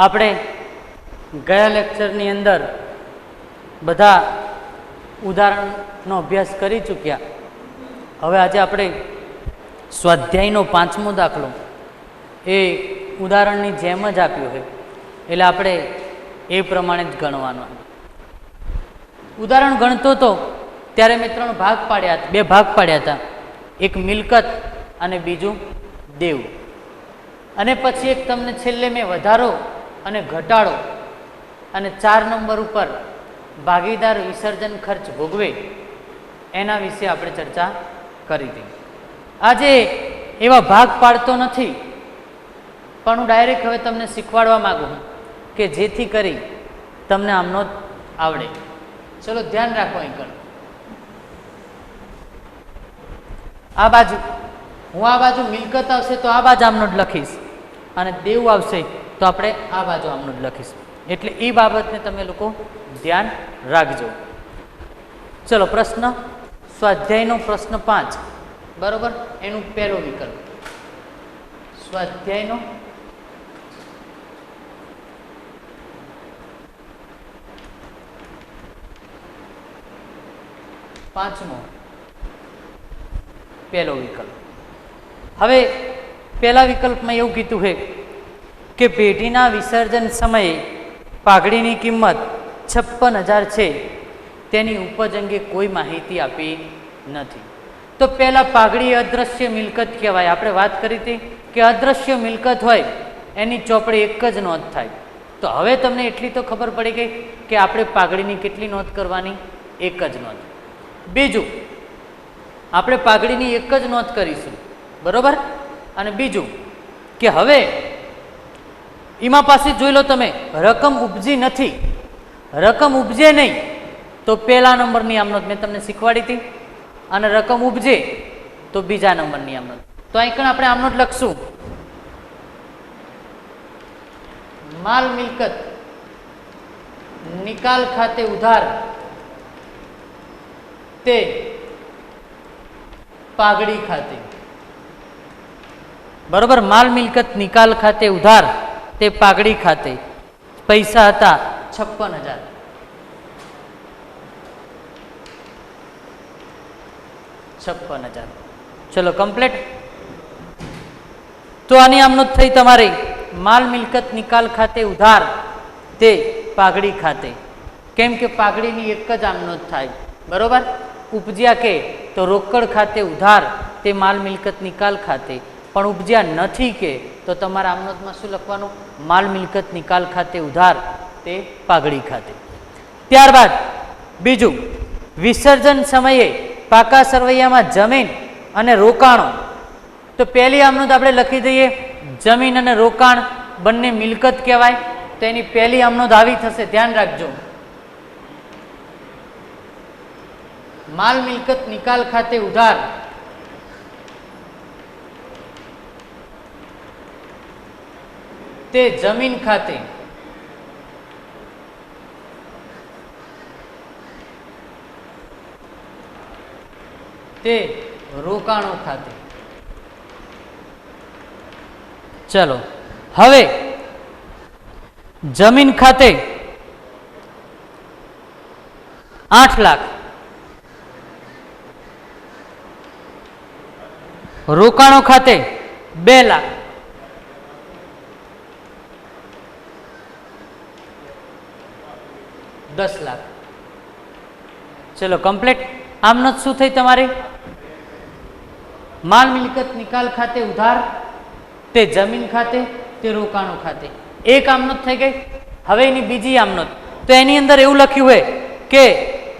આપણે ગયા લેક્ચરની અંદર બધા ઉદાહરણનો અભ્યાસ કરી ચૂક્યા. હવે આજે આપણે સ્વાધ્યાયનો 5મો દાખલો એ ઉદાહરણની જેમ જ આપ્યો છે, એટલે આપણે એ પ્રમાણે જ ગણવાનો. ઉદાહરણ ગણતો હતો ત્યારે મેં 3 ભાગ પાડ્યા હતા, 2 ભાગ પાડ્યા હતા, એક મિલકત અને બીજું દેવ. અને પછી એક તમને છેલ્લે મેં વધારો અને ઘટાડો અને 4 નંબર ઉપર ભાગીદાર વિસર્જન ખર્ચ ભોગવે એના વિશે આપણે ચર્ચા કરી હતી. આજે એવા ભાગ પાડતો નથી, પણ હું ડાયરેક્ટ હવે તમને શીખવાડવા માગું કે જેથી કરી તમને આમનો જ આવડે. ચલો ધ્યાન રાખો. અહીં કણ આ બાજુ હું આ બાજુ મિલકત આવશે તો આ બાજુ આમનો જ લખીશ, અને દેવ આવશે તો આપણે આ બાજુ આમનો જ લખીશું. એટલે એ બાબતને તમે લોકો ધ્યાન રાખજો. ચલો પ્રશ્ન સ્વાધ્યાયનો પ્રશ્ન 5 બરોબર, એનું પહેલો વિકલ્પ સ્વાધ્યાયનો પાંચમો પહેલો વિકલ્પ. હવે પહેલા વિકલ્પમાં એવું કીધું છે કે પેઢીના વિસર્જન સમયે પાઘડીની કિંમત 56,000 છે, તેની ઉપજ અંગે કોઈ માહિતી આપી નથી. તો પહેલાં પાઘડી અદ્રશ્ય મિલકત કહેવાય. આપણે વાત કરી હતી કે અદ્રશ્ય મિલકત હોય એની ચોપડે એક જ નોંધ થાય. તો હવે તમને એટલી તો ખબર પડી ગઈ કે આપણે પાઘડીની કેટલી નોંધ કરવાની? એક જ નોંધ. બીજું, આપણે પાઘડીની એક જ નોંધ કરીશું, બરોબર. અને બીજું કે હવે એમાં પાસે જોઈ લો તમે, રકમ ઉપજી નથી, રકમ ઉપજે નહીં તો પહેલા નંબરની આમ નોંધ મેં તમને શીખવાડી હતી, અને રકમ ઉપજે તો બીજા નંબરની આમ નોંધ. તો અહીં કણ આપણે આમ નોંધ લખશું, માલ મિલકત નિકાલ ખાતે ઉધાર તે પાઘડી ખાતે. બરોબર. માલ મિલકત નિકાલ ખાતે ઉધાર તે પાઘડી ખાતે. પૈસા હતા 56,000. ચલો કમ્પ્લીટ. તો આની આમનો થઈ તમારી માલ મિલકત નિકાલ ખાતે ઉધાર તે પાઘડી ખાતે. કેમ કે પાઘડીની એક જ આમનો થાય, બરોબર. ઉપજ્યા કે તો રોકડ ખાતે ઉધાર તે માલ મિલકત નિકાલ ખાતે, પણ ઉપજ્યા નથી કે તો તમારા આમનોધમાં શું લખવાનું? માલ મિલકત નિકાલ ખાતે ઉધાર તે પાઘડી ખાતે. ત્યારબાદ બીજું, વિસર્જન સમયે પાકા સરવૈયામાં જમીન અને રોકાણો. તો પહેલી આમનોધ આપણે લખી દઈએ, જમીન અને રોકાણ બંને મિલકત કહેવાય. તો એની પહેલી આમનોધ આવી થશે, ધ્યાન રાખજો. માલ મિલકત નિકાલ ખાતે ઉધાર તે જમીન ખાતે. તે રોકાણો ખાતે. ચલો હવે જમીન ખાતે 8 લાખ, રોકાણો ખાતે 2 લાખ, $10 લાખ. ચલો કમ્પ્લીટ. આમનો શું થઈ તમારી? માલ મિલકત નિકાલ ખાતે ઉધાર તે જમીન ખાતે તે રોકાણો ખાતે. એક આમનોધ થઈ ગઈ. હવે એની બીજી આમનોધ. તો એની અંદર એવું લખ્યું હોય કે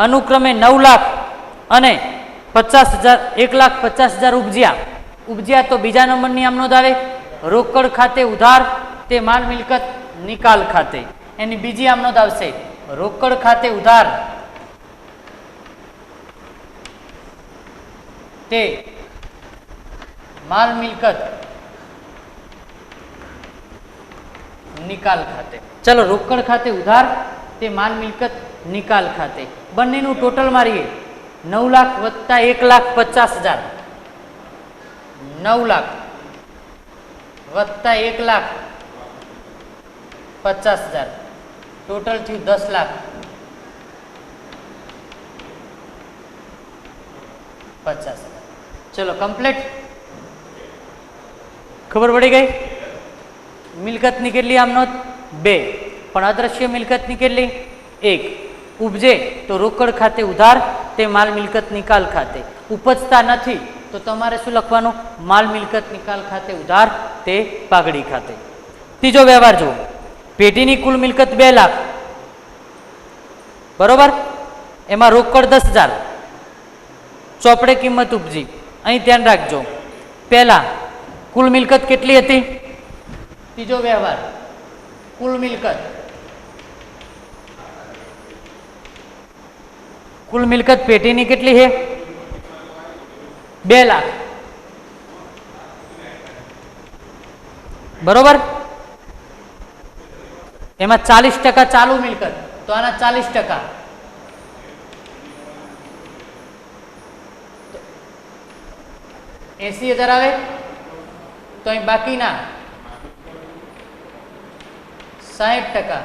અનુક્રમે 9 લાખ અને 50,000, 1,50,000 ઉપજ્યા તો બીજા નંબરની આમનોધ આવે. રોકડ ખાતે ઉધાર તે માલ મિલકત નિકાલ ખાતે. એની બીજી આમનોધ આવશે, રોકડ ખાતે ઉધાર તે માલ મિલકત નિકાલ ખાતે. ચલો રોકડ ખાતે ઉધાર તે માલ મિલકત નિકાલ ખાતે. બંનેનું ટોટલ મારીએ 9 લાખ વત્તા 1,50,000. 9 લાખ વત્તા 1 લાખ 50,000 ટોટલ થયું 10 લાખ 50,000. ચલો કમ્પ્લીટ. ખબર પડી ગઈ? મિલકતની કેટલી આમ નોંધ? 2. પણ અદ્રશ્ય મિલકતની કેટલી? 1. ઉપજે તો રોકડ ખાતે ઉધાર તે માલ મિલકત નિકાલ ખાતે. ઉપજતા નથી તો તમારે શું લખવાનું? માલ મિલકત નિકાલ ખાતે ઉધાર તે પાઘડી ખાતે. ત્રીજો વ્યવહાર જુઓ. પેઢીની કુલ મિલકત 2 લાખ, બરોબર, એમાં રોકડ 10,000, ચોપડે કિંમત ઉપજી. અહીં ધ્યાન રાખજો, પહેલા કુલ મિલકત કેટલી હતી? ત્રીજો વ્યવહાર કુલ મિલકત, કુલ મિલકત પેઢીની કેટલી છે? 2 લાખ, બરોબર. એમાં 40% ચાલુ મિલકત, તો આના 40%, તો 80,000 આવે. તો અહીં બાકીના 60%,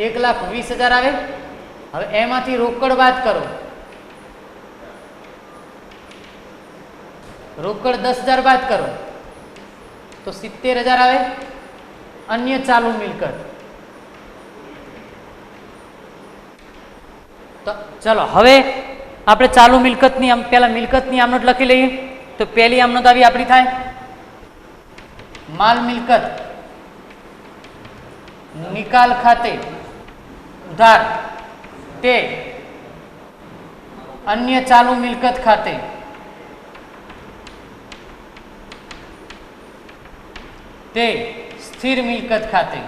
1,20,000 આવે. હવે એમાંથી રોકડ બાદ કરો, રોકડ 10,000 બાદ કરો તો 70,000 આવે. અન્ય ચાલુ મિલકત, તો ચલો હવે આપણે ચાલુ મિલકતની પહેલા મિલકતની આમનોટ લખી લઈએ. તો પહેલી આમનોટ આવી આપણી થાય માલ મિલકત નિકાલ ખાતે ઉધાર તે અન્ય ચાલુ મિલકત ખાતે તે સ્થિર મિલકત ખાતે.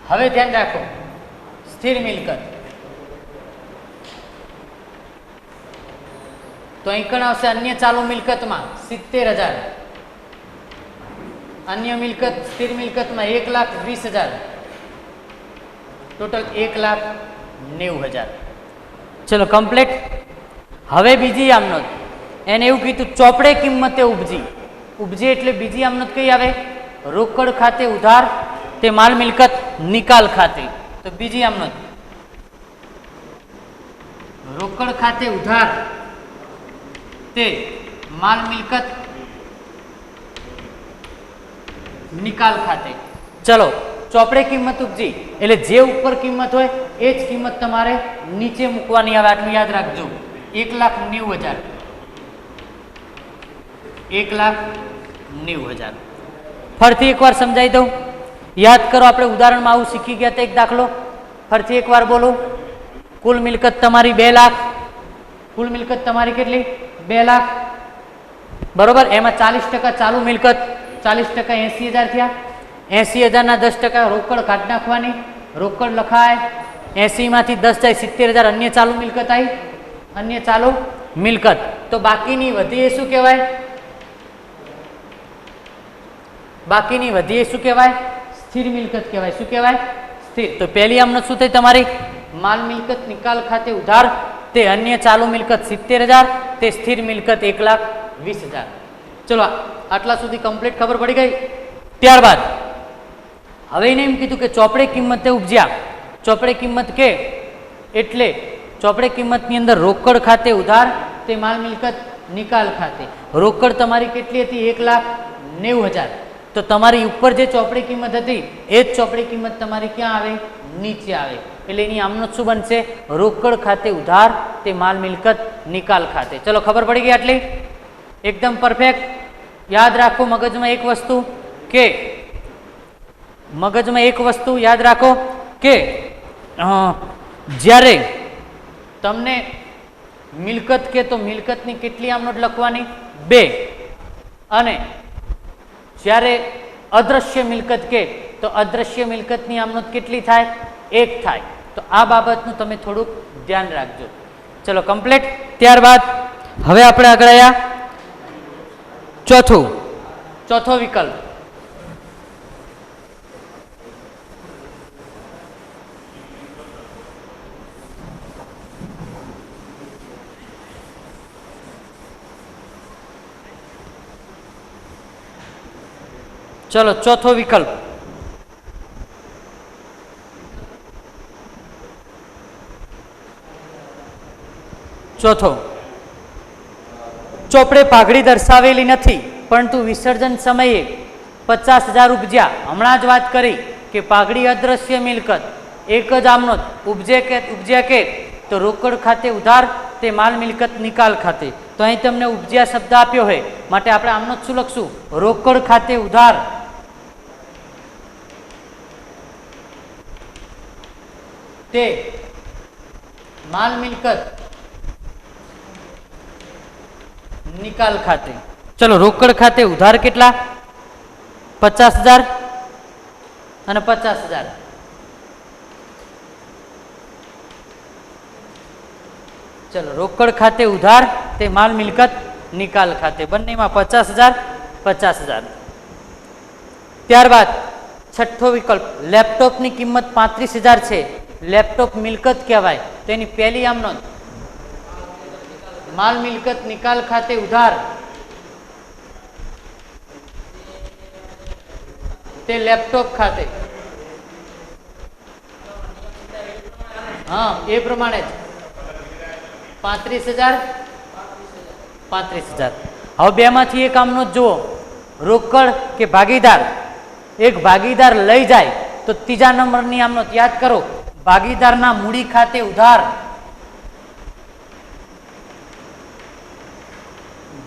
હવે ધ્યાન રાખો, સ્થિર મિલકત તો અહીં કણ આવશે અન્ય ચાલુ મિલકતમાં 70,000, અન્ય મિલકત સ્થિર મિલકતમાં 1,20,000, ટોટલ 1,90,000. ચલો કમ્પ્લીટ. હવે બીજી આમનોંધ, એને એવું કીધું ચોપડે કિંમતે ઉપજી. ઉપજી એટલે બીજી આમનોંધ કઈ આવે? રોકડ ખાતે ઉધાર તે માલ મિલકત નિકાલ ખાતે. તો બીજી આમનોંધ રોકડ ખાતે ઉધાર તે માલ મિલકત નિકાલ ખાતે. ચલો ચોપડે કિંમત ઉપજી એટલે જે ઉપર કિંમત હોય એ જ કિંમત તમારે નીચે મૂકવાની આવે. આટલું યાદ રાખજો. 1,90,000, 1,90,000. ફરીથી એકવાર સમજાવી દઉં, યાદ કરો. આપણે ઉદાહરણમાં આવું શીખી ગયા હતા. એક દાખલો ફરીથી એકવાર બોલો. કુલ મિલકત તમારી 2 લાખ, કુલ મિલકત તમારી કેટલી? 2 લાખ, બરોબર. એમાં 40% ચાલુ મિલકત, 40% 80,000 થયા. 80,000 ના 10% રોકડ કાઢી નાખવાની. રોકડ લખાય, 80 માંથી 10 જાય 70,000 અન્ય ચાલુ મિલકત આવી, અન્ય ચાલુ મિલકત. તો બાકીની વધી એ શું કહેવાય? બાકીની વધી એ શું કહેવાય? સ્થિર મિલકત કહેવાય. શું કહેવાય? સ્થિર. તો પહેલી આમનોંધ શું થઈ તમારી? માલ મિલકત નિકાલ ખાતે ઉધાર તે અન્ય ચાલુ મિલકત 70,000, તે સ્થિર મિલકત 1,20,000. ચલો આટલા સુધી કમ્પ્લીટ ખબર પડી ગઈ. ત્યારબાદ હવે એને એમ કીધું કે ચોપડે કિંમતે ઉપજ્યા. ચોપડે કિંમત કે એટલે ચોપડે કિંમતની અંદર રોકડ ખાતે ઉધાર તે માલ મિલકત નિકાલ ખાતે. રોકડ તમારી કેટલી હતી? 1,90,000. તો તમારી ઉપર જે ચોપડી કિંમત હતી એ જ ચોપડી કિંમત તમારી ક્યાં આવે? નીચે આવે. એટલે એની આમનોંધ શું બનશે? રોકડ ખાતે ઉધાર તે માલ મિલકત નિકાલ ખાતે. ચલો ખબર પડી ગઈ આટલી? એકદમ પરફેક્ટ. યાદ રાખો મગજમાં એક વસ્તુ કે યાદ રાખો કે જ્યારે તમને મિલકત કે તો મિલકતની કેટલી આમનોંધ લખવાની? 2. અને જ્યારે અદ્રશ્ય મિલકત કે તો અદ્રશ્ય મિલકતની આમનોંધ કેટલી થાય? 1 થાય. તો આ બાબતનું તમે થોડુંક ધ્યાન રાખજો. ચલો કમ્પ્લીટ. ત્યારબાદ હવે આપણે આગળ આવ્યા ચોથો વિકલ્પ. ચલો ચોથો વિકલ્પ, ચોથો, ચોપડે પાઘડી દર્શાવેલી નથી પરંતુ વિસર્જન સમયે 50,000 ઉપજ્યા. હમણાં જ વાત કરી કે પાઘડી અદ્રશ્ય મિલકત, એક જ આમનો ઉપજ્યા કે તો રોકડ ખાતે ઉધાર તે માલ મિલકત નિકાલ ખાતે. તો અહીં તમને ઉપજ્યા શબ્દ આપ્યો હોય માટે આપણે આમનો શું લખશું? રોકડ ખાતે ઉધાર તે માલ મિલકત નિકાલ ખાતે. ચલો રોકડ ખાતે ઉધાર કેટલા? 50,000 અને 50,000. ચલો રોકડ ખાતે ઉધાર તે માલ મિલકત નિકાલ ખાતે, બંનેમાં 50,000 50,000. ત્યારબાદ છઠ્ઠો વિકલ્પ, લેપટોપની કિંમત 35,000 છે, લેપટોપ મિલકત કહેવાય, તેની પહેલી આમ નોંધ માલ મિલકત નિકાલ ખાતે ઉધાર તે લેપટોપ ખાતે. હા એ પ્રમાણે જ 35,000 35,000. હવે બેમાંથી એક આમનો જ જુઓ, રોકડ કે ભાગીદાર. એક ભાગીદાર લઈ જાય તો ત્રીજા નંબરની આમનો યાદ કરો, ભાગીદારના મૂડી ખાતે ઉધાર.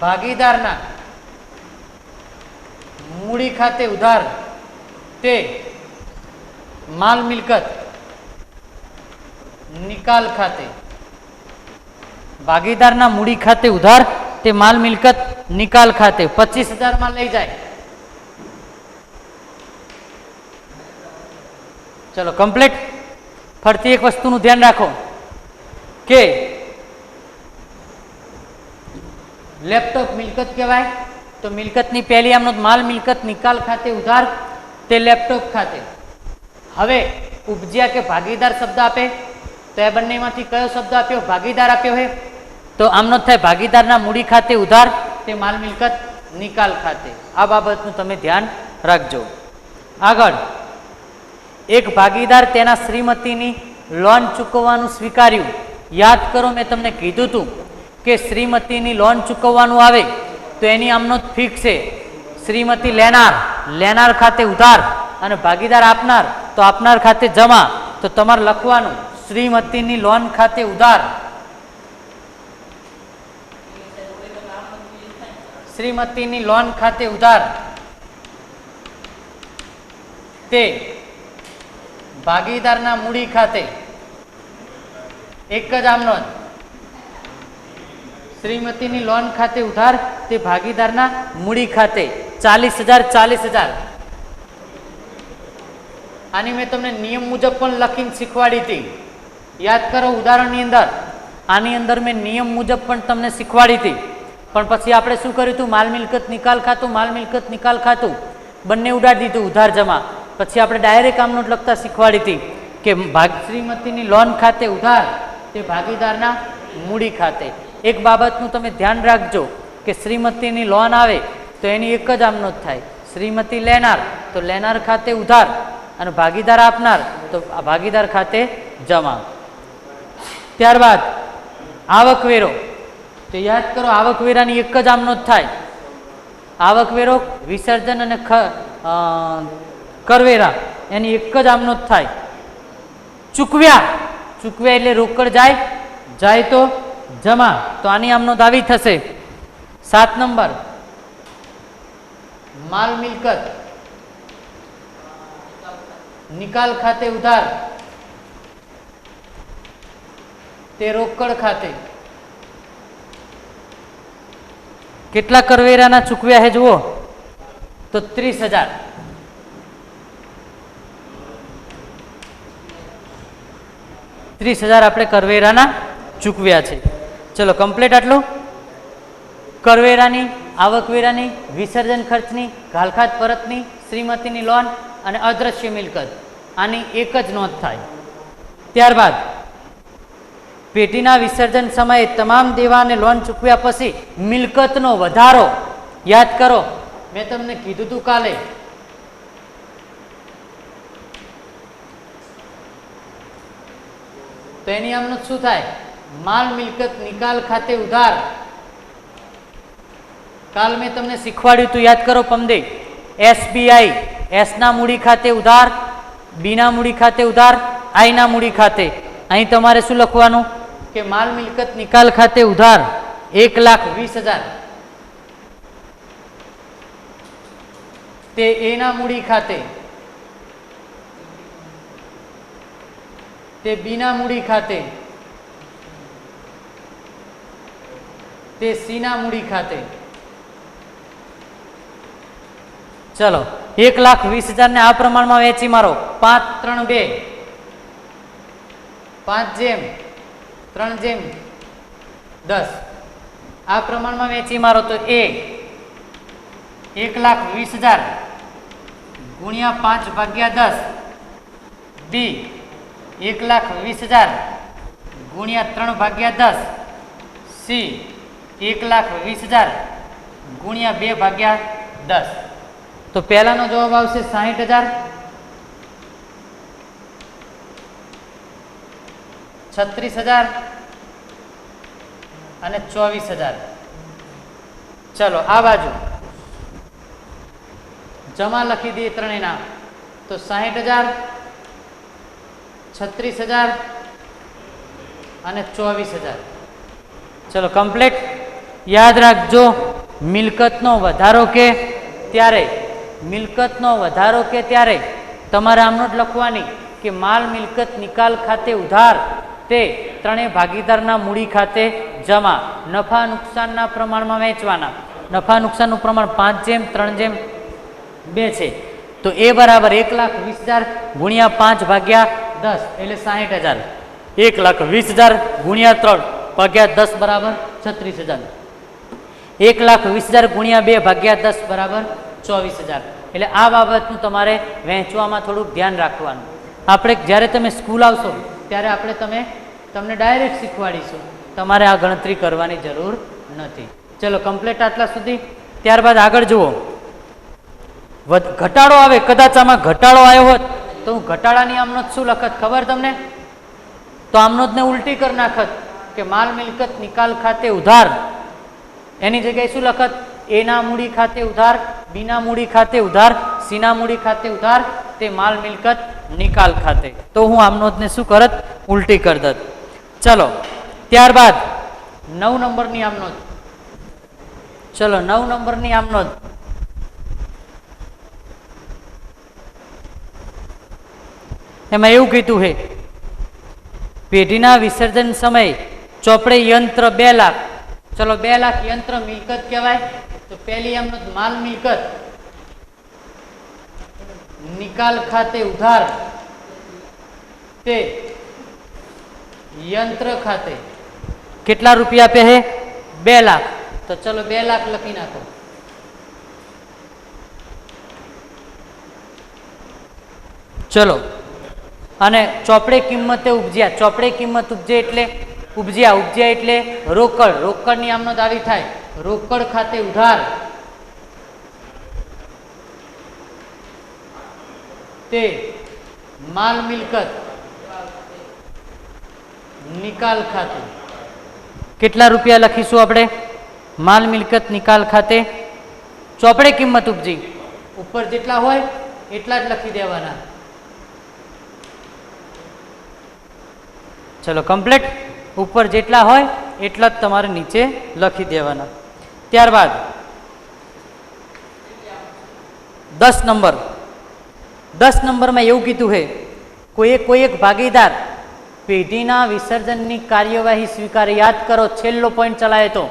ભાગીદારના મૂડી ખાતે ઉધાર તે માલ મિલકત નિકાલ ખાતે. ભાગીદારના મૂડી ખાતે ઉધાર તે માલ મિલકત નિકાલ ખાતે 25,000 માં લઈ જાય. ચલો કમ્પ્લીટ. ફરતી એક વસ્તુનું ધ્યાન રાખો કે લેપટોપ મિલકત કહેવાય તો મિલકતની પહેલી આમનો માલ મિલકત નિકાલ ખાતે ઉધાર તે લેપટોપ ખાતે. હવે ઉપજ્યા કે ભાગીદાર શબ્દ આપે તો એ બંનેમાંથી કયો શબ્દ આપ્યો? ભાગીદાર આપ્યો હે તો આમનો થાય ભાગીદારના મૂડી ખાતે ઉધાર તે માલ મિલકત નિકાલ ખાતે. આ બાબતનું તમે ધ્યાન રાખજો. આગળ, એક ભાગીદાર તેના શ્રીમતીની લોન ચૂકવવાનું સ્વીકાર્યું. યાદ કરો, મેં તમને કીધું હતું કે શ્રીમતીની લોન ચૂકવવાનું આવે તો એની આમનો ફિક્સ છે. શ્રીમતી લેનાર, લેનાર ખાતે ઉધાર અને ભાગીદાર આપનાર તો આપનાર ખાતે જમા. તો તમારે લખવાનું શ્રીમતીની લોન ખાતે ઉધાર. શ્રીમતીની લોન ખાતે ઉધાર તે ભાગીદારના મૂડી ખાતે. એક જ આમનો શ્રીમતીની લોન ખાતે ઉધાર તે ભાગીદારના મૂડી ખાતે 40,000 40,000. આની મેં તમને નિયમ મુજબ પણ લખીને શીખવાડી હતી. યાદ કરો, ઉદાહરણની અંદર આની અંદર મેં નિયમ મુજબ પણ તમને શીખવાડી હતી, પણ પછી આપણે શું કર્યું હતું? માલ મિલકત નિકાલ ખાતું, માલ મિલકત નિકાલ ખાતું બંને ઉડાડી દીધું, ઉધાર જમા. પછી આપણે ડાયરેક્ટ આમનો લખતા શીખવાડી હતી કે શ્રીમતીની લોન ખાતે ઉધાર તે ભાગીદારના મૂડી ખાતે. એક બાબતનું તમે ધ્યાન રાખજો કે શ્રીમતીની લોન આવે તો એની એક જ આમનો જ થાય, શ્રીમતી લેનાર તો લેનાર ખાતે ઉધાર અને ભાગીદાર આપનાર તો ભાગીદાર ખાતે જમા. ત્યારબાદ આવકવેરો. તો યાદ કરો, આવકવેરાની એક જ આમનો જ થાય. આવકવેરો, વિસર્જન અને કરવેરા એની એક જ આમનો જ થાય. ચૂકવ્યા, ચૂકવ્યા એટલે રોકડ જાય, જાય તો જમા તો આની આમનો દાવી થશે. 7 નંબર, માલ મિલકત નિકાલ ખાતે ઉધાર તે રોકડ ખાતે. કેટલા કરવેરાના ચૂકવ્યા હે જુઓ તો 30,000. આપણે કરવેરાના ચૂકવ્યા છે. ચલો કમ્પ્લીટ આટલું. કરવેરાની, આવકવેરાની, વિસર્જન ખર્ચની, ઘાલખાત પરતની, શ્રીમતીની લોન અને અદ્રશ્ય મિલકત આની એક જ નોંધ થાય. ત્યારબાદ પેટીના વિસર્જન સમયે તમામ દેવા અને લોન ચૂકવ્યા પછી મિલકતનો વધારો. યાદ કરો, મેં તમને કીધું હતું કાલે તો એની આમનો શું થાય? માલ મિલકત નિકાલ ખાતે ઉધાર. કાલ મેં તમને શીખવાડ્યું તું, યાદ કરો પમદે. SBI, એસ ના મૂડી ખાતે ઉધાર, બી ના મૂડી ખાતે ઉધાર, આઈ ના મૂડી ખાતે. અહીં તમારે શું લખવાનું કે માલ મિલકત નિકાલ ખાતે ઉધાર 1,20,000 તે એ ના મૂડી ખાતે, તે બી ના મૂડી ખાતે, તે સી ના મૂડી ખાતે. ચલો 1,20,000 ને આ પ્રમાણમાં વેચી મારો. 5, 3, 2, 5:3:10 આ પ્રમાણમાં વેચી મારો. તો એ 1,20,000 ગુણ્યા 5/10, બી 1,20,000 ગુણ્યા 3/10, સી 1,20,000 ગુણ્યા 2/10. તો પહેલાનો જવાબ આવશે 60,000, 36,000 અને 24,000. ચલો આ બાજુ જમા લખી દઈએ ત્રણેયના. તો 60,000, 36,000 અને 24,000. ચલો કમ્પ્લીટ. યાદ રાખજો, મિલકતનો વધારો કે ત્યારે, મિલકતનો વધારો કે ત્યારે તમારે આમનો જ લખવાની કે માલ મિલકત નિકાલ ખાતે ઉધાર તે ત્રણેય ભાગીદારના મૂડી ખાતે જમા. નફા નુકસાનના પ્રમાણમાં વેચવાના. નફા નુકસાનનું પ્રમાણ 5:3:2 છે. તો એ બરાબર 1,20,000 ગુણ્યા 5/10 એટલે 60,000. 1,20,000 ગુણ્યા 3/10 બરાબર 36,000. 1,20,000 ગુણ્યા 2/10 બરાબર 24,000. એટલે આ બાબતનું તમારે વહેંચવામાં થોડુંક ધ્યાન રાખવાનું. આપણે જ્યારે તમે સ્કૂલ આવશો ત્યારે આપણે તમને ડાયરેક્ટ શીખવાડીશું, તમારે આ ગણતરી કરવાની જરૂર નથી. ચલો કમ્પ્લીટ આટલા સુધી. ત્યારબાદ આગળ જુઓ, ઘટાડો આવે. કદાચ આમાં ઘટાડો આવ્યો હોત તો હું ઘટાડાની આમનોંધ શું લખત ખબર તમને? તો આમનોંધને ઉલટી કરી નાખત કે માલ મિલકત નિકાલ ખાતે ઉધાર. એની જગ્યાએ શું લખત? એ ના મૂડી ખાતે ઉધાર, બી ના મૂડી ખાતે ઉધાર, સી ના મૂડી ખાતે ઉધાર તે માલ મિલકત નિકાલ ખાતે. તો હું આમનોંધને શું કરત? ઉલટી કરી દત. ચલો ત્યારબાદ 9 નંબરની આમનોંધ. ચલો 9 નંબરની આમનોંધ. એમાં એવું કીધું છે, પેઢીના વિસર્જન સમયે ચોપડે યંત્ર 2 લાખ. ચલો 2 લાખ યંત્ર મિલકત કહેવાય. તો પહેલી આમનોંધ માલ મિલકત નિકાલ ખાતે ઉધાર તે યંત્ર ખાતે કેટલા રૂપિયા આપે છે? 2 લાખ. તો ચલો 2 લાખ લખી નાખો. ચલો અને ચોપડે કિંમતે ઉપજ્યા. ચોપડે કિંમત ઉપજે એટલે ઉપજ્યા એટલે રોકડ. રોકડની આમનોંધ આવી થાય. રોકડ ખાતે ઉધાર તે માલ મિલકત નિકાલ ખાતે. કેટલા રૂપિયા લખીશું આપણે? માલ મિલકત નિકાલ ખાતે ચોપડે કિંમત ઉપજી. ઉપર જેટલા હોય એટલા જ લખી દેવાના. ચલો કમ્પ્લીટ. ઉપર જેટલા હોય એટલા જ તમારે નીચે લખી દેવાના. ત્યારબાદ 10 નંબર. 10 નંબરમાં એવું કીધું છે, કોઈ એક ભાગીદાર પેઢીના વિસર્જનની કાર્યવાહી સ્વીકારે. યાદ કરો, છેલ્લો પોઈન્ટ ચલાવ્યો હતો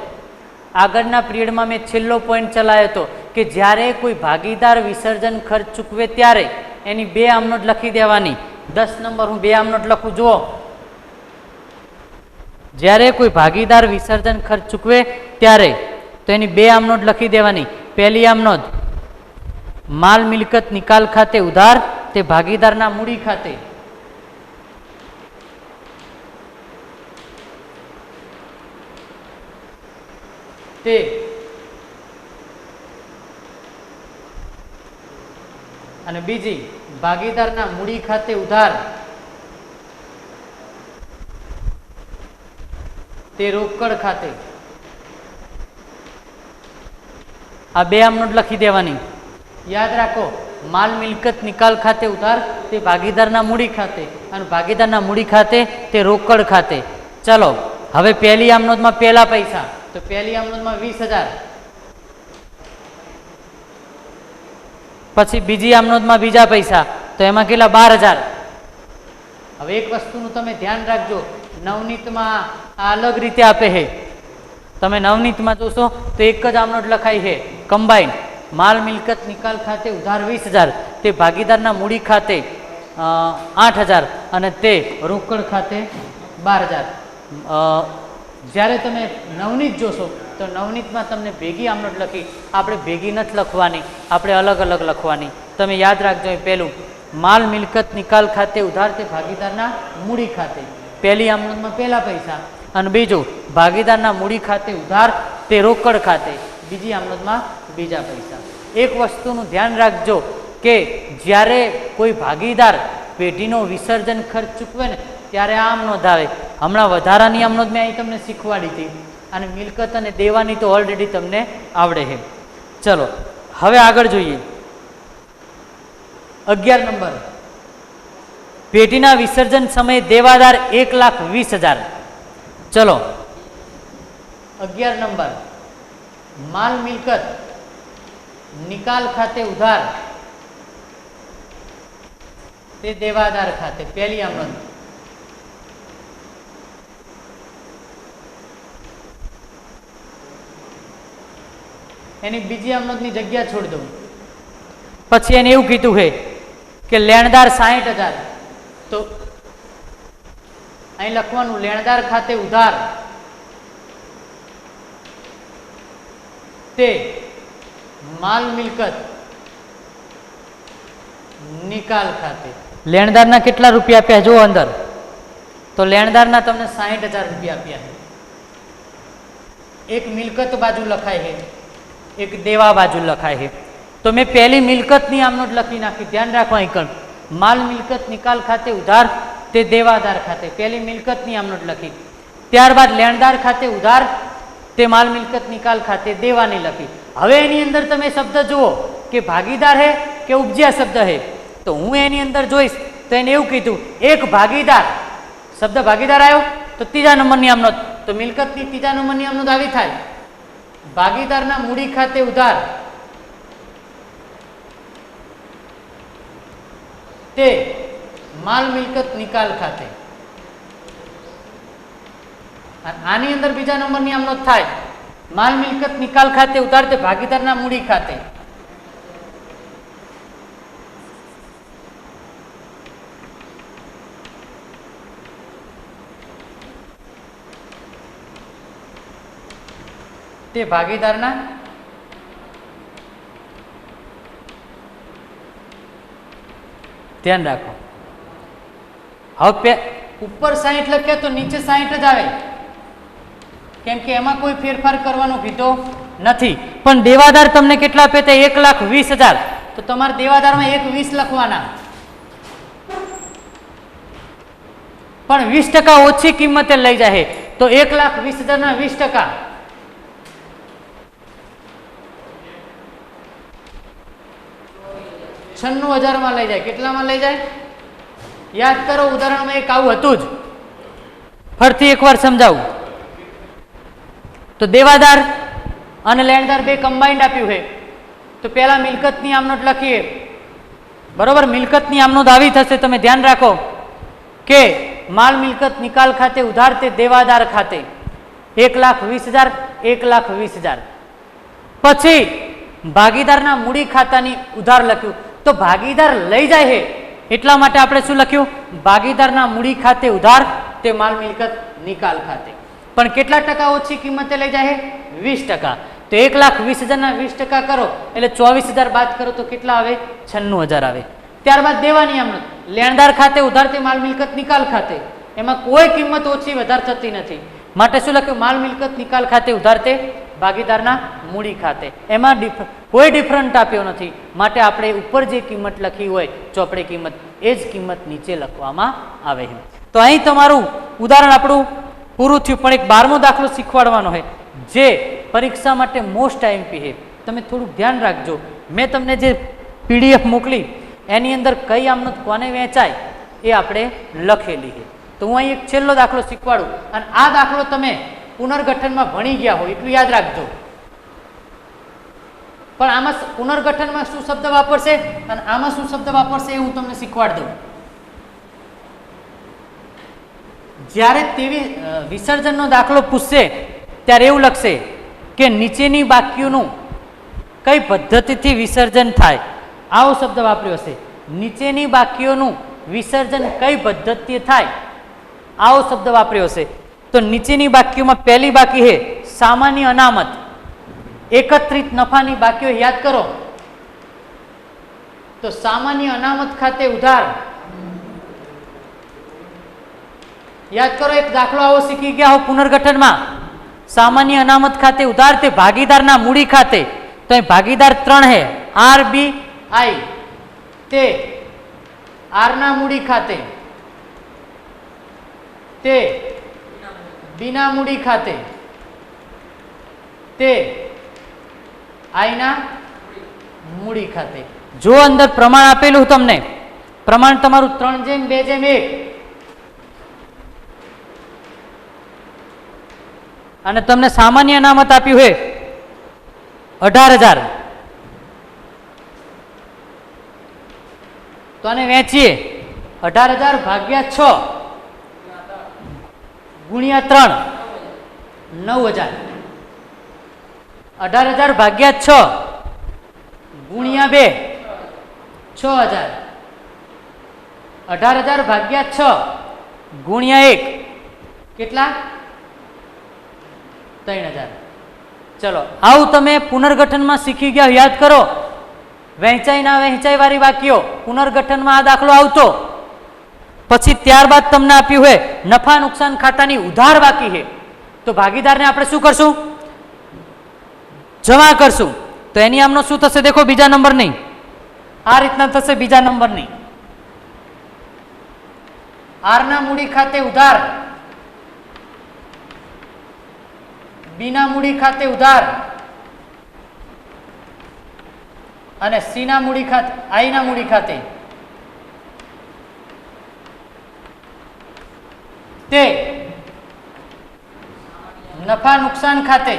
આગળના પીરિયડમાં. મેં છેલ્લો પોઈન્ટ ચલાવ્યો હતો કે જ્યારે કોઈ ભાગીદાર વિસર્જન ખર્ચ ચૂકવે ત્યારે એની 2 આમનોંધ લખી દેવાની. 10 નંબર હું 2 આમનોંધ લખું. જુઓ, જ્યારે કોઈ ભાગીદાર વિસર્જન ખર્ચ ચૂકવે ત્યારે તો એની 2 આમનોંધ લખી દેવાની. પહેલી આમનોંધ માલ મિલકત નિકાલ ખાતે ઉધાર તે ભાગીદારના મૂડી ખાતે. તે અને બીજી ભાગીદારના મૂડી ખાતે ઉધાર તે રોકડ ખાતે. આ બે આમ નોટ લખી દેવાની. યાદ રાખો, માલ મિલકત નિકાલ ખાતે ઉધાર તે ભાગીદારના મૂડી ખાતે અને ભાગીદારના મૂડી ખાતે તે રોકડ ખાતે. ચલો હવે પહેલી આમ નોંધમાં પહેલા પૈસા, તો પહેલી આમ નોંધમાં 20,000. પછી બીજી આમ નોંધમાં બીજા પૈસા, તો એમાં કેટલા? 12,000. હવે એક વસ્તુનું તમે ધ્યાન રાખજો, નવનીતમાં આ અલગ રીતે આપે છે. તમે નવનીતમાં જોશો તો એક જ આમ નોટ લખાઈ છે કમ્બાઈન. માલ મિલકત નિકાલ ખાતે ઉધાર 20,000 તે ભાગીદારના મૂડી ખાતે 8,000 અને તે રોકડ ખાતે 12,000. જ્યારે તમે નવનીત જોશો તો નવનીતમાં તમને ભેગી આમ નોટ લખી, આપણે ભેગી નથી લખવાની, આપણે અલગ અલગ લખવાની. તમે યાદ રાખજો, એ પહેલું માલ મિલકત નિકાલ ખાતે ઉધાર તે ભાગીદારના મૂડી ખાતે, પહેલી આમ નોટમાં પહેલા પૈસા, અને બીજું ભાગીદારના મૂડી ખાતે ઉધાર તે રોકડ ખાતે, બીજી આમ નોટમાં બીજા પૈસા. એક વસ્તુનું ધ્યાન રાખજો કે જ્યારે કોઈ ભાગીદાર પેઢીનો વિસર્જન ખર્ચ ચૂકવે ને ત્યારે આમ નોંધ આવે. હમણાં વધારાની આમ નોંધ મેં અહીં તમને શીખવાડી હતી, અને મિલકત અને દેવાની તો ઓલરેડી તમને આવડે છે. ચલો હવે આગળ જોઈએ. 11 નંબર, પેઢીના વિસર્જન સમયે દેવાદાર 1,20,000. ચલો 11 નંબર, માલ મિલકત નિકાલ ખાતે ઉધાર તે દેવાદાર ખાતે, પહેલી આમ નોંધ. એની બીજી આમ નોંધની જગ્યા છોડી દઉં. પછી એને એવું કીધું છે કે લેણદાર 60,000, તો અહીં લખવાનું લેણદાર ખાતે ઉધાર તે માલ મિલકત નિકાલ ખાતે. લેણદારના કેટલા રૂપિયા આપ્યા જો અંદર, તો લેણદારના તમને 60,000 રૂપિયા આપ્યા છે. એક મિલકત બાજુ લખાય છે, એક દેવા બાજુ લખાય છે. તો મેં પહેલી મિલકતની આમ નોટ લખી નાખી. ધ્યાન રાખો, અહીં માલ મિલકત નિકાલ ખાતે ઉધાર તે દેવાદાર ખાતે, પહેલી મિલકતની આમ નોટ લખી. ત્યારબાદ લેણદાર ખાતે ઉધાર તે માલ મિલકત નિકાલ ખાતે દેવાની લખી. હવે એની અંદર તમે શબ્દ જુઓ કે ભાગીદાર હે કે ઉપજ્યા શબ્દ હે. તો હું એની અંદર જોઈશ તો એને એવું કીધું એક ભાગીદાર, શબ્દ ભાગીદાર આવ્યો તો ત્રીજા નંબરની આમ નોટ, તો મિલકતની ત્રીજા નંબરની આમ નોટ આવી થાય. ભાગીદારના મૂડી ખાતે ઉધાર તે માલ મિલકત નિકાલ ખાતે. આની અંદર બીજા નંબરની આમ નોટ થાય માલ મિલકત નિકાલ ખાતે ઉધાર તે ભાગીદારના મૂડી ખાતે. તે ભાગીદારના ધ્યાન રાખો. હવે ઉપર 60 લખ્યા તો નીચે 60 જ આવે, કેમ કે એમાં કોઈ ફેરફાર કરવાનો કીધો નથી. પણ દેવાદાર તમને કેટલા આપે? 1,20,000. તો તમારે દેવાદારમાં 1,20 લખવાના, પણ 20% ઓછી કિંમતે લઈ જાય તો 1,20,000 ના 20% 96,000 માં લઈ જાય. કેટલામાં લઈ જાય? યાદ કરો, ઉદાહરણમાં એક આવું હતું જ. ફરીથી એકવાર સમજાવું તો દેવાદાર અને લેણદાર બે કમ્બાઇન્ડ આપ્યું છે. તો પહેલા મિલકતની આમ નોટ લખીએ, બરોબર? મિલકતની આમ નોટ આવી થશે. તમે ધ્યાન રાખો કે માલ મિલકત નિકાલ ખાતે ઉધાર તે દેવાદાર ખાતે 1,20,000 1,20,000. પછી ભાગીદારના મૂડી ખાતાની ઉધાર લખ્યું. તો ભાગીદાર લઈ જાય છે એટલા માટે આપણે શું લખ્યું? ભાગીદારના મૂડી ખાતે ઉધાર તે માલ મિલકત નિકાલ ખાતે. પણ કેટલા ટકા ઓછી કિંમતે લઈ જાય? 20%. તો 1,20,000 ના 20% કરો એટલે 24,000 બાદ કરો તો કેટલા આવે? 96,000 આવે. ત્યારબાદ દેવાની આમ નોટ, લેણદાર ખાતે ઉધાર તે માલ મિલકત નિકાલ ખાતે. એમાં કોઈ કિંમત ઓછી વધારે થતી નથી, માટે શું લખ્યું? માલ મિલકત નિકાલ ખાતે ઉધાર તે ભાગીદારના મૂડી ખાતે. એમાં કોઈ ડિફરન્ટ આપ્યો નથી, માટે આપણે ઉપર જે કિંમત લખી હોય ચોપડી કિંમત, એ જ કિંમત નીચે લખવામાં આવે છે. તો અહીં તમારું ઉદાહરણ આપણું પૂરું થયું, પણ એક 12મો દાખલો શીખવાડવાનો છે જે પરીક્ષા માટે મોસ્ટ આઈએમપી છે. તમે થોડુંક ધ્યાન રાખજો. મેં તમને જે પીડીએફ મોકલી એની અંદર કઈ આમનોંધ કોને વહેંચાય એ આપણે લખેલી છે. તો હું અહીં એક છેલ્લો દાખલો શીખવાડું અને આ દાખલો તમે પુનર્ગઠનમાં ભણી ગયા હોય એટલું યાદ રાખજો. પણ આમાં પુનર્ગઠનમાં શું શબ્દ વાપરશે અને આમાં શું શબ્દ વાપરશે એ હું તમને શીખવાડી દઉં. જ્યારે તેવી વિસર્જનનો દાખલો પૂછશે ત્યારે એવું લખશે કે નીચેની બાકીઓનું કઈ પદ્ધતિથી વિસર્જન થાય. આવો શબ્દ વાપર્યો હશે. નીચેની બાકીઓનું વિસર્જન કઈ પદ્ધતિએ થાય આવો શબ્દ વાપર્યો હશે. તો નીચેની બાકીઓમાં પહેલી બાકી છે સામાન્ય અનામત. એકત્રિત નફાની બાકીઓ યાદ કરો તો સામાન્ય અનામત ખાતે ઉધાર. યાદ કરો, એક દાખલો આવો શીખી ગયા હો પુનર્ગઠનમાં. સામાન્ય અનામત ખાતે ઉધાર તે ભાગીદારના મૂડી ખાતે. તો અહીં ભાગીદાર 3 है, આર બી આઈ. તે આરના મૂડી ખાતે, તે બીના મૂડી ખાતે, તે આઈના મૂડી ખાતે. જો અંદર પ્રમાણ આપેલું તમને, પ્રમાણ તમારું 3:2:1 અને તમને સામાન્ય અનામત આપ્યું છે 18,000. તો આને વેચીએ 18,000 ભાગ્યા 6 ગુણ્યા 3 9,000. 18,000 ભાગ્યા 6 ગુણ્યા 2 6,000. 18,000 ભાગ્યા 6 ગુણ્યા 1 કેટલા? 3,000. ચલો, આવું તમે પુનર્ગઠનમાં શીખી ગયા. યાદ કરો, વહેંચાઈ ના વહેંચાઈ વાળી બાકીઓ પુનર્ગઠનમાં આ દાખલો આવતો. પછી ત્યારબાદ તમને આપ્યું હોય નફા નુકસાન ખાતાની ઉધાર બાકી છે. તો ભાગીદારને આપણે શું કરશું? જમા કરશું. તો એની આમનો શું થશે? દેખો, બીજા નંબર નહીં, આ રીતના થશે. બીજા નંબર નહીં, આરના મૂડી ખાતે ઉધાર, બીના મૂડી ખાતે ઉધાર અને સીના મૂડી ખાતે, આઈના મૂડી ખાતે તે નફા નુકસાન ખાતે.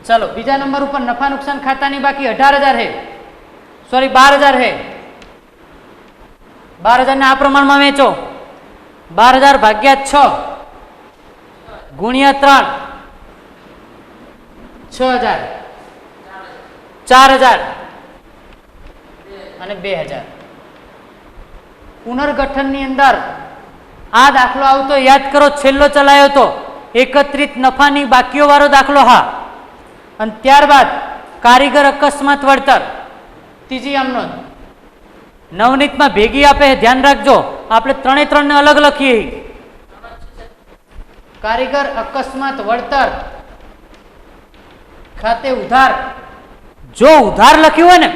चलो, बीजा नंबर ऊपर नफा नुकसान खाता नहीं बाकी 18,000 है, सॉरी 12,000 है. 12,000 ने आ प्रमाण में वेचो. 12,000 भाग्या 6 गुणिया 3 6,000 4,000 અને 2,000. પુનર્ગઠનની અંદર આ દાખલો આવતો યાદ કરો. છેલ્લો ચલાયો તો એકત્રિત નફાની બાકીઓ વાળો દાખલો. હા, અને ત્યારબાદ કારીગર અકસ્માત વળતર ત્રીજી આમનો નવનીતમાં ભેગી આપે. ધ્યાન રાખજો, આપણે 3 ને અલગ લખીએ. કારીગર અકસ્માત વળતર ખાતે ઉધાર. જો ઉધાર લખ્યું હોય ને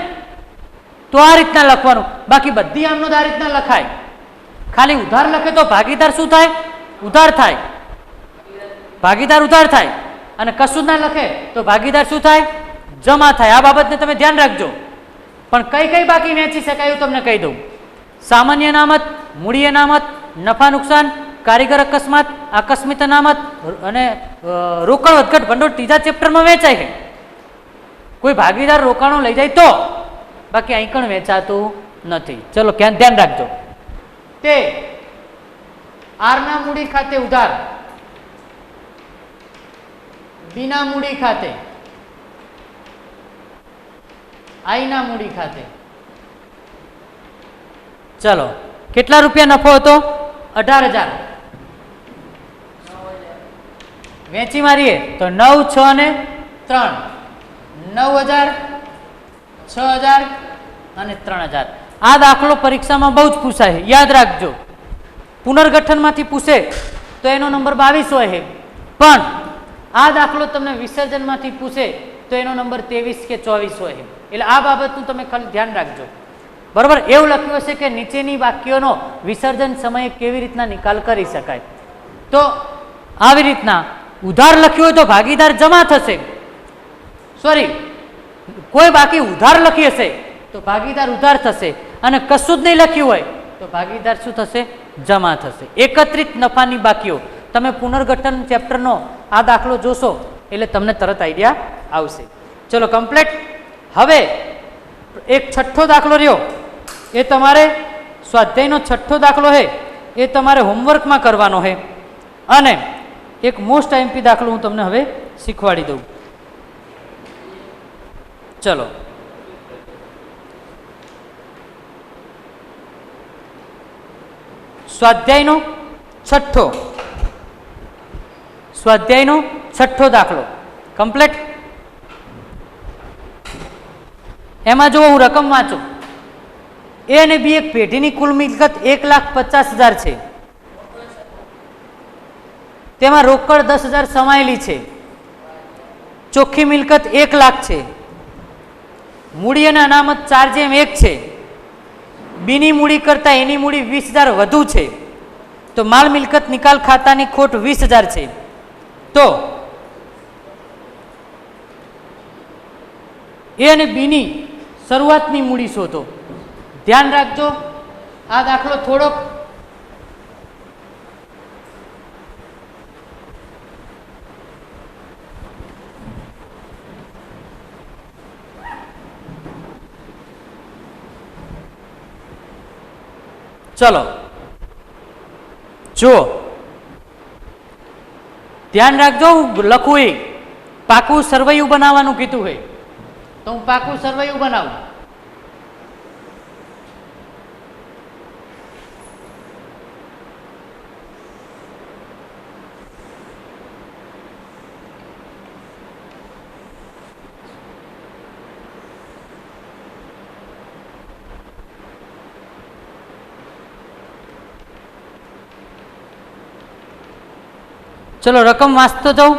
તો આ રીતના લખવાનું, બાકી બધી આમનોંધ આ રીતના લખાય. ખાલી ઉધાર લખે તો ભાગીદાર શું થાય? ઉધાર થાય. ભાગીદાર ઉધાર થાય. અને કશું ના લખે તો ભાગીદાર શું થાય? જમા થાય. આ બાબતને તમે ધ્યાન રાખજો. પણ કઈ કઈ બાકી વેચી શકાય એવું તમને કહી દઉં. સામાન્ય અનામત, મૂડી અનામત, નફા નુકસાન, કારીગર અકસ્માત, આકસ્મિક અનામત અને રોકડ વધઘટ ભંડોળ ત્રીજા ચેપ્ટરમાં વેચાય છે. કોઈ ભાગીદાર રોકાણો લઈ જાય તો, બાકી અહીં કણ વેચાતું નથી. ચલો, ધ્યાન રાખજો. તે આરના મૂડી ખાતે ઉધાર, બીના મૂડી ખાતે, આઈના મૂડી ખાતે. ચલો, કેટલા રૂપિયા નફો હતો? 18,000. વેચી મારીએ તો 9, 6 ને 3 9,000, 6,000 અને 3,000. આ દાખલો પરીક્ષામાં બહુ જ પૂછાય, યાદ રાખજો. પુનર્ગઠનમાંથી પૂછે તો એનો નંબર 22 હોય છે, પણ આ દાખલો તમને વિસર્જનમાંથી પૂછે તો એનો નંબર 23 કે 24 હોય છે. એટલે આ બાબતનું તમે ખાલી ધ્યાન રાખજો. બરોબર, એવું લખ્યું હશે કે નીચેની વાક્યોનો વિસર્જન સમયે કેવી રીતના નિકાલ કરી શકાય. તો આવી રીતના ઉધાર લખ્યું હોય તો ભાગીદાર જમા થશે, સોરી કોઈ બાકી ઉધાર લખી હશે તો ભાગીદાર ઉધાર થશે, અને કશું જ નહીં લખ્યું હોય તો ભાગીદાર શું થશે? જમા થશે. એકત્રિત નફાની બાકીઓ, તમે પુનર્ગઠન ચેપ્ટરનો આ દાખલો જોશો એટલે તમને તરત આઈડિયા આવશે. ચલો કમ્પ્લીટ. હવે એક છઠ્ઠો દાખલો રહ્યો, એ તમારે સ્વાધ્યાયનો છઠ્ઠો દાખલો છે, એ તમારે હોમવર્કમાં કરવાનો છે. અને એક મોસ્ટ આઈએમપી દાખલો હું તમને હવે શીખવાડી દઉં. ચલો સ્વાધ્યાયનો છઠ્ઠો દાખલો કમ્પ્લીટ. એમાં જો હું રકમ વાંચું, એ અને બી એક પેઢીની કુલ મિલકત 1,50,000 છે. તેમાં રોકડ 10,000 સમાયેલી છે. ચોખ્ખી મિલકત 1,00,000 છે. મૂડી અને અનામત 4:1 છે. બીની મૂડી કરતા એની મૂડી 20,000 વધુ છે. તો માલ મિલકત નિકાલ ખાતાની ખોટ 20,000 છે. તો એ અને બીની શરૂઆતની મૂડી શોધો. ધ્યાન રાખજો, આ દાખલો થોડોક ચલો જુઓ, ધ્યાન રાખજો. હું લખું એ પાકું સરવૈયું બનાવવાનું કીધું હોય તો હું પાકું સરવૈયું બનાવું. ચલો રકમ વાંચતો જાઉં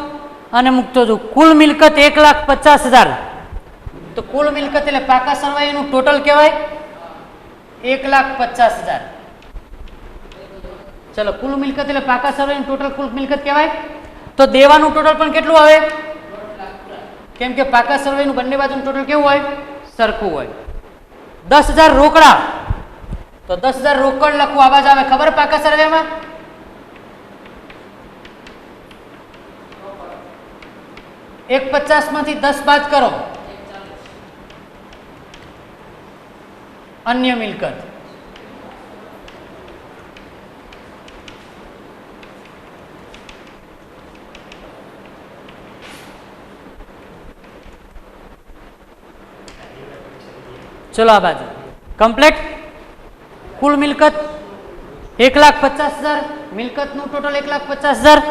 અને મૂકતો જાઉં. કુલ મિલકત 1,50,000. તો કુલ મિલકત એટલે પાકા સરવાઈનું ટોટલ કહેવાય 1,50,000. ચલો કુલ મિલકત એટલે પાકા સરવાઈનું ટોટલ કુલ મિલકત કહેવાય. તો દેવાનું ટોટલ પણ કેટલું આવે? કેમ કે પાકા સરવાઈનું બંને બાજુનું ટોટલ કેવું હોય? સરખું હોય. 10,000 રોકડા, તો 10,000 રોકડ લખવું આવાજ આવે ખબર પાકા સરવાઈમાં? એક 50 માંથી 10 બાદ કરો, અન્ય મિલકત. ચલો આ બાજુ કમ્પ્લીટ. કુલ મિલકત 1,50,000, મિલકતનું ટોટલ 1,50,000,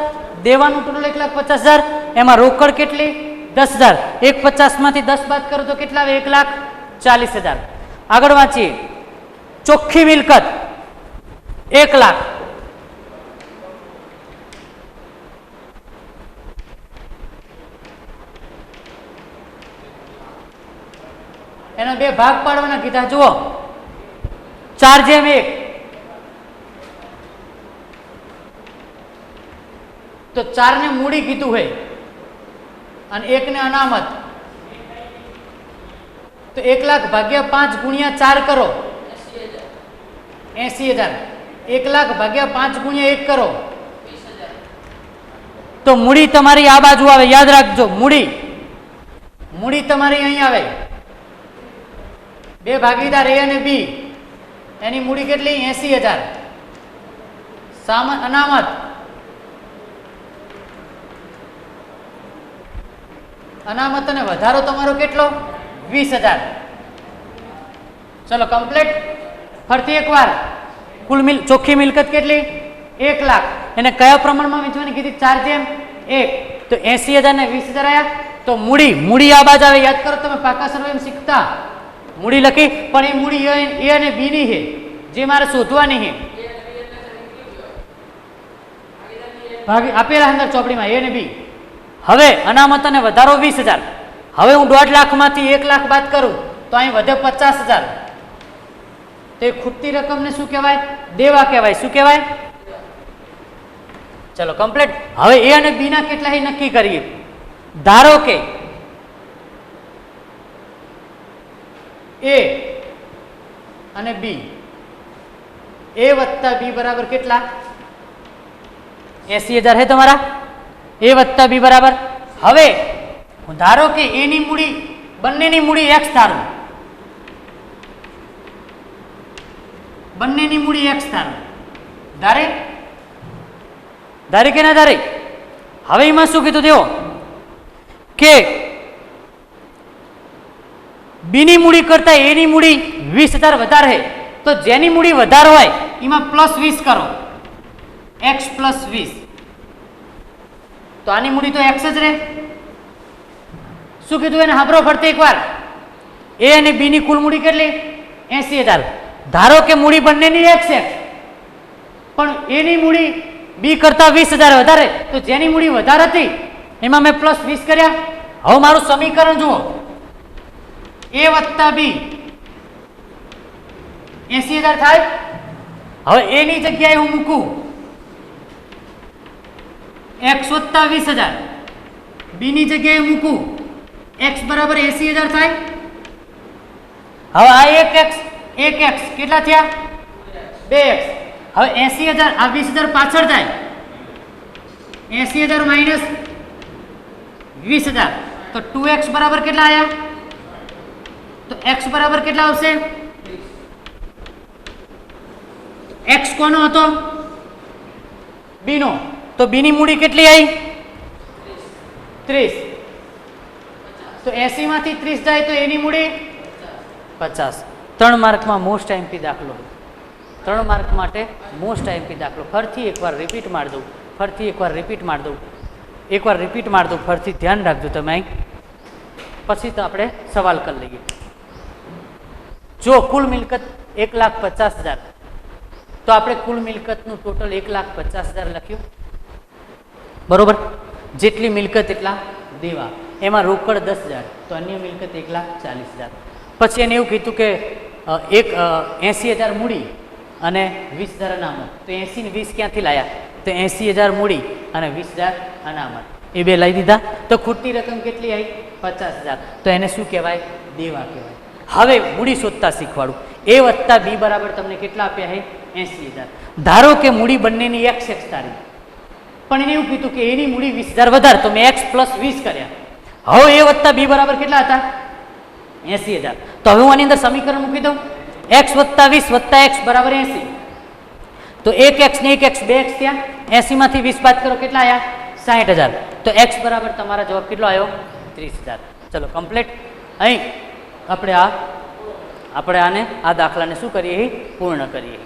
દેવાનું ટોટલ 1,50,000. એમાં રોકડ કેટલી? 10,000. 1,50 માંથી 10 બાદ કરો તો કેટલા આવે? 1,40,000. આગળ વાંચીએ. ચોખ્ખી મિલકત 1,00,000. એનો બે ભાગ પાડવાના કીધા જુઓ, 4:1. તો 4 ને મૂડી કીધું હોય અને 1 ને અનામત. તો 1,00,000 ભાગ્યા 5 ગુણ્યા 4 કરો, 80,000. 1,00,000 ભાગ્યા 5 ગુણ્યા 1 કરો તો મૂડી તમારી આ બાજુ આવે. યાદ રાખજો, મૂડી તમારી અહીં આવે. બે ભાગીદાર એ અને બી, એની મૂડી કેટલી? 80,000. અનામત અને વધારો તમારો કેટલો? 20,000. ચલો કમ્પ્લીટ. ફરીથી એકવાર ચોખ્ખી મિલકત કેટલી? 1,00,000. એને કયા પ્રમાણમાં વેચવાની કીધી? 4:1. તો 80,000 ને 20,000 આવ્યા. તો મૂડી આ બાજુ આવે. યાદ કરો તમે પાકા સરવાળામાં શીખતા, મૂડી લખી, પણ એ મૂડી એ અને બી ની છે જે મારે શોધવાની છે. આપેલા અંદર ચોપડીમાં એ અને બી. હવે અનામત અને વધારો 20,000. હવે હું 1.5 લાખ માંથી 1,00,000 બાદ કરું તો અહીં વધે 50,000. તો એ ખૂટતી રકમને શું કહેવાય? દેવા કહેવાય. શું કહેવાય? ચલો કમ્પ્લીટ. હવે એ અને બી ના કેટલા એ નક્કી કરીએ. ધારો કે એ અને બી, એ વત્તા બી બરાબર કેટલા? 80,000 હે તમારા. એ વત્તા બી બરાબર. હવે ધારો કે એ ની મૂડી, બંનેની મૂડી x ધારો, બંનેની મૂડી x ધારો. ધારે ધારે કે ના ધારે? હવે એમાં શું કીધું તેઓ કે બી ની મૂડી કરતા એ ની મૂડી 20,000 વધારે છે, તો જેની મૂડી વધારે હોય એમાં +20 કરો, x + 20. તો આની મૂડી તો x જ રહે. શું કીધું એને સાંભળો ફરતી એકવાર. એ અને બી ની કુલ મૂડી કેટલી? 80,000. ધારો કે મૂડી બંનેની x છે, પણ એની મૂડી બી કરતા 20,000 વધારે, તો જેની મૂડી વધારે હતી એમાં મેં +20 કર્યા. હવે મારું સમીકરણ જુઓ. એ વત્તા બી 80,000 થાય. હવે એ ની જગ્યાએ હું મૂકું x વત્તા 20,000, બી ની જગ્યાએ મૂકું x બરાબર 80,000 થાય. હવે આ એક x કેટલા થયા? 2x. હવે 80,000 આ 20,000 પાછળ જાય, 80,000 માઇનસ 20,000, તો 2x બરાબર કેટલા આયા? તો x બરાબર કેટલા આવશે? x કોનો હતો? બી નો. તો બી ની મૂડી કેટલી આવી? 30. તો 80 માંથી 30 જાય તો એની મૂડી 50. 3 માર્કમાં મોસ્ટ આઈએમપી દાખલો. 3 માર્ક માટે મોસ્ટ આઈએમપી દાખલો. ફરીથી એકવાર રિપીટ મારી દઉં, ફરીથી એકવાર રિપીટ મારી દઉં, એકવાર રિપીટ મારી દઉં, ફરીથી ધ્યાન રાખજો તમે. પછી તો આપણે સવાલ કરી લઈએ. જો કુલ મિલકત 1,50,000, તો આપણે કુલ મિલકતનું ટોટલ 1,50,000 લખ્યું. બરોબર. જેટલી મિલકત એટલા દેવા. એમાં રોકડ 10,000, તો અન્ય મિલકત 1,40,000. પછી એને એવું કીધું કે 80,000 મૂડી અને 20,000 અનામત. તો 80 ને 20 ક્યાંથી લાયા? તો 80,000 મૂડી અને 20,000 અનામત, એ બે લઈ દીધા. તો ખૂટતી રકમ કેટલી આવી? 50,000. તો એને શું કહેવાય? દેવા કહેવાય. હવે મૂડી શોધતા શીખવાડું. એ વત્તા બી બરાબર તમને કેટલા આપ્યા છે? 80,000. ધારો કે મૂડી બંનેની x તારી, પણ એને એવું કીધું કે એની મૂડી 20,000 વધારે, તો મેં x + 20 કર્યા. હવે એ વત્તા બી બરાબર કેટલા હતા? 80,000. તો હવે હું આની અંદર સમીકરણ મૂકી દઉં. x + 20 + x બરાબર 80. તો 1x ને 1x 2x થયા. 80 માંથી 20 બાદ કરો, કેટલા આવ્યા? 60,000. તો x બરાબર તમારા જવાબ કેટલો આવ્યો? 30,000. ચલો કમ્પ્લીટ. અહીં આપણે આને આ દાખલાને શું કરીએ? પૂર્ણ કરીએ.